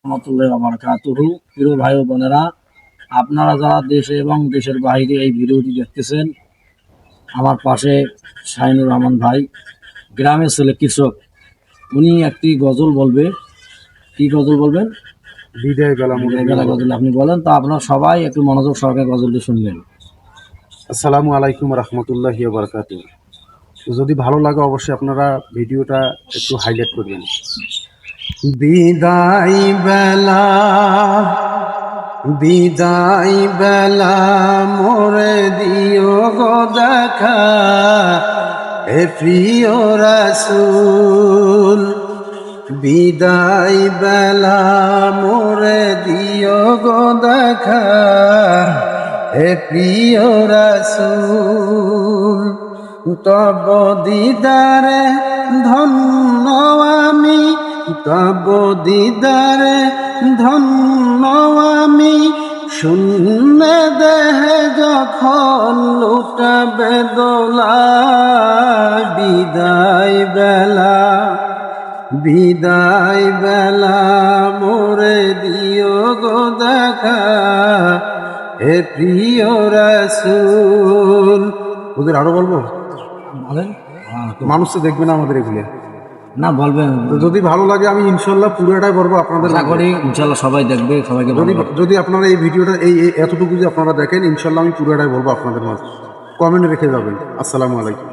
রহমতুল্লাহি ওয়া বারাকাতুহু। প্রিয় ভাই ও বোনেরা, আপনারা যারা দেশে এবং দেশের বাইরে এই ভিডিওটি দেখতেছেন, আমার পাশে শাহিনুর রহমান ভাই, গ্রামের ছেলে কৃষক, উনি একটি গজল বলবে। কি গজল বলবেন? বিদায় বেলা গজল আপনি বলেন, তো আপনারা সবাই একটু মনোযোগ সহকারে গজলটি শুনবেন। আসসালামু আলাইকুম রহমতুল্লাহি ওয়া বারাকাতুহু। যদি ভালো লাগে অবশ্যই আপনারা ভিডিওটা একটু হাইলাইট করবেন। বিদায় বেলা, বিদায় বেলা মোরে দিও গো দেখা, হে প্রিয় রাসূল। বিদায় বেলা মোরে দিও গো দেখা, হে প্রিয় রাসূল। তব দিদারে ধন্য আমি, তব দিদারে ধন্য আমি, শূন্য দেহে যখন লুটাবে দোলা। বিদায় বেলা, বিদায় বেলা মোরে দিও গো দেখা, হে প্রিয় রাসূল। ওদের আরো বলবো? বলেন। মানুষ তো দেখবে না আমাদের এগুলো। না, বলবেন। তো যদি ভালো লাগে আমি ইনশাল্লাহ পুরোটাই বলবো আপনাদের। আশা করি ইনশাল্লাহ সবাই দেখবে, সবাইকে যদি আপনারা এই ভিডিওটা এই এতটুকু যদি আপনারা দেখেন, ইনশাল্লাহ আমি পুরোটাই বলবো আপনাদের মাঝে। কমেন্ট রেখে যাবেন। আসসালামু আলাইকুম।